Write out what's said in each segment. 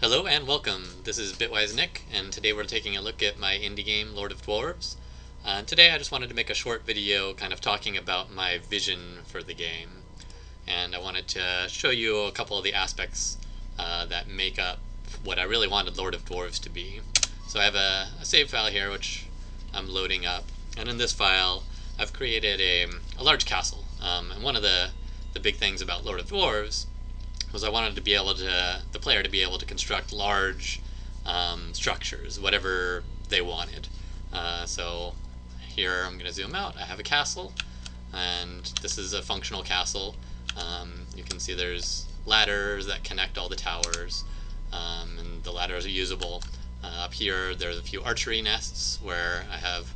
Hello and welcome. This is Bitwise Nick, and today we're taking a look at my indie game, Lord of Dwarves. Today I just wanted to make a short video kind of talking about my vision for the game. And I wanted to show you a couple of the aspects that make up what I really wanted Lord of Dwarves to be. So I have a save file here which I'm loading up, and in this file I've created a large castle. And one of the big things about Lord of Dwarves was I wanted to be able to, the player to be able to construct large structures, whatever they wanted. So here I'm going to zoom out. I have a castle, and this is a functional castle. You can see there's ladders that connect all the towers, and the ladders are usable. Up here there's a few archery nests where I have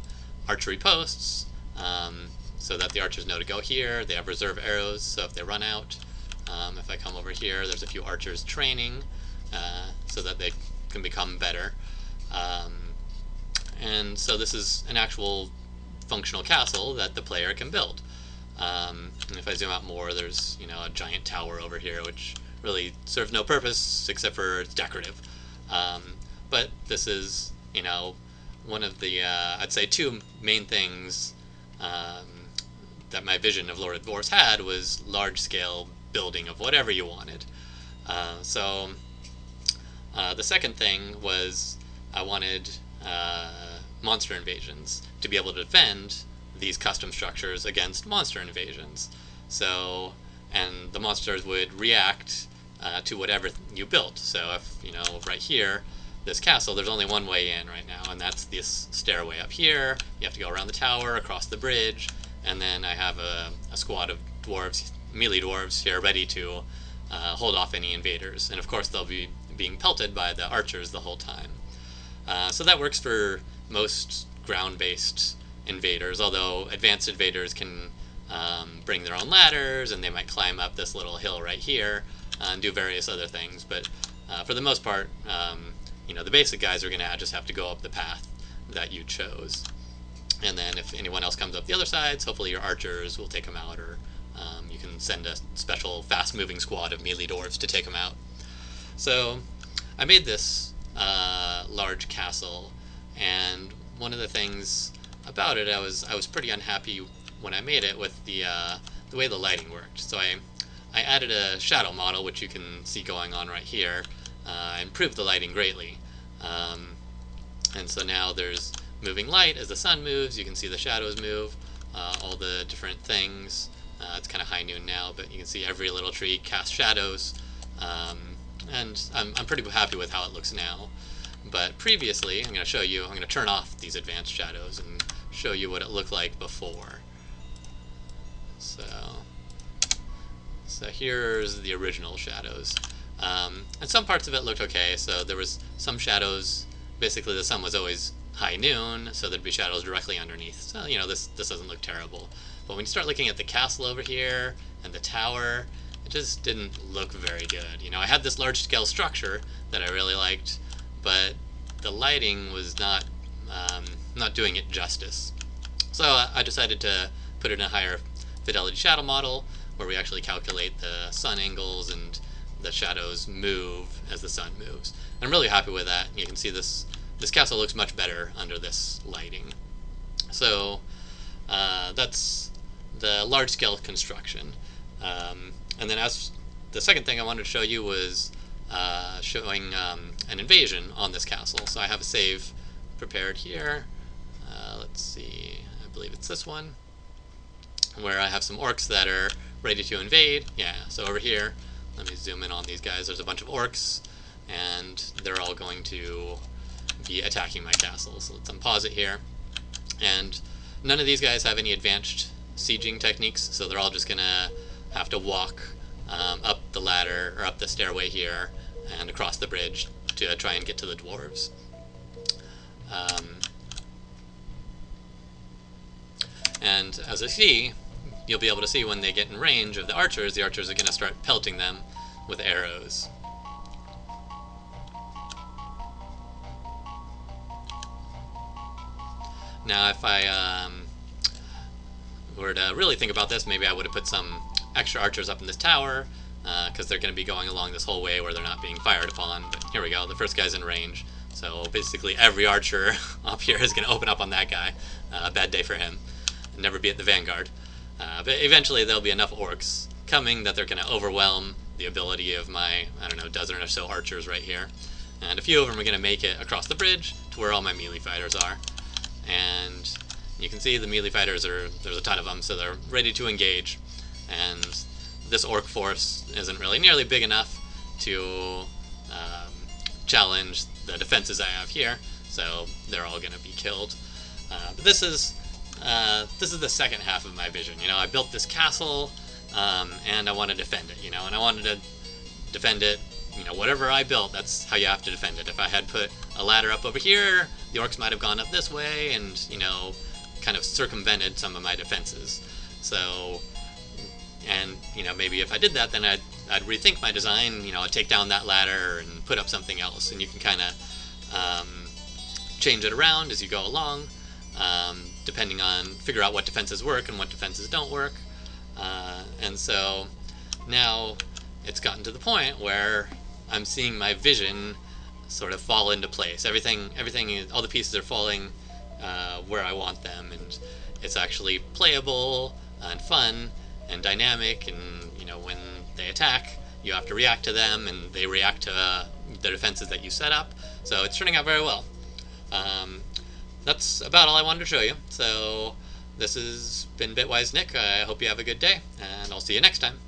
archery posts, so that the archers know to go here. They have reserve arrows, so if they run out, if I come over here, there's a few archers training so that they can become better. And so this is an actual functional castle that the player can build. And if I zoom out more, there's a giant tower over here which really serves no purpose except for it's decorative. But this is one of the I'd say two main things that my vision of Lord of Dwarves had was large-scale building of whatever you wanted. So the second thing was I wanted monster invasions to be able to defend these custom structures against monster invasions. So, and the monsters would react to whatever you built. So if right here, this castle, there's only one way in right now, and that's this stairway up here. You have to go around the tower, across the bridge, and then I have a squad of dwarves, melee dwarves here, ready to hold off any invaders. And of course they'll be being pelted by the archers the whole time. So that works for most ground-based invaders, although advanced invaders can bring their own ladders, and they might climb up this little hill right here and do various other things. But for the most part, the basic guys are going to just have to go up the path that you chose. And then if anyone else comes up the other sides, hopefully your archers will take them out, or you can send a special fast-moving squad of melee dwarves to take them out. So I made this large castle, and one of the things about it, I was pretty unhappy when I made it with the way the lighting worked. So I added a shadow model, which you can see going on right here. I improved the lighting greatly, and so now there's moving light as the sun moves. You can see the shadows move, all the different things. It's kind of high noon now, but you can see every little tree cast shadows, and I'm pretty happy with how it looks now. But previously, I'm going to show you, I'm going to turn off these advanced shadows and show you what it looked like before. So here's the original shadows. And some parts of it looked okay. So there was some shadows, basically the sun was always high noon, so there'd be shadows directly underneath. So this doesn't look terrible. But when you start looking at the castle over here and the tower, it just didn't look very good. I had this large-scale structure that I really liked, but the lighting was not doing it justice. So I decided to put in a higher fidelity shadow model where we actually calculate the sun angles and the shadows move as the sun moves. And I'm really happy with that. You can see this castle looks much better under this lighting. So that's the large-scale construction. And then as the second thing I wanted to show you was showing an invasion on this castle. So I have a save prepared here. Let's see, I believe it's this one, where I have some orcs that are ready to invade. Yeah, so over here, let me zoom in on these guys. There's a bunch of orcs, and they're all going to be attacking my castle. So let's unpause it here. And none of these guys have any advanced sieging techniques, so they're all just going to have to walk up the ladder, or up the stairway here, and across the bridge to try and get to the dwarves. And as I see, you'll be able to see when they get in range of the archers are going to start pelting them with arrows. Now if I were to really think about this, maybe I would have put some extra archers up in this tower, because they're going to be going along this whole way where they're not being fired upon. But here we go, the first guy's in range. So basically every archer up here is going to open up on that guy. Bad day for him. Never be at the vanguard. But eventually there'll be enough orcs coming that they're going to overwhelm the ability of my, I don't know, dozen or so archers right here. And a few of them are going to make it across the bridge to where all my melee fighters are. And you can see the melee fighters there's a ton of them, so they're ready to engage. And this orc force isn't really nearly big enough to challenge the defenses I have here, so they're all going to be killed. But this is the second half of my vision. You know, I built this castle, and I want to defend it. You know, and I wanted to defend it. You know, whatever I built, that's how you have to defend it. If I had put a ladder up over here, the orcs might have gone up this way, and you know, kind of circumvented some of my defenses. So, and you know, maybe if I did that, then I'd rethink my design. You know, I'd take down that ladder and put up something else, and you can kind of change it around as you go along, depending on, figure out what defenses work and what defenses don't work. And so now it's gotten to the point where I'm seeing my vision sort of fall into place. Everything, all the pieces are falling where I want them, and it's actually playable and fun and dynamic. And you know, when they attack, you have to react to them, and they react to the defenses that you set up. So it's turning out very well. That's about all I wanted to show you. So this has been Bitwise Nick. I hope you have a good day, and I'll see you next time.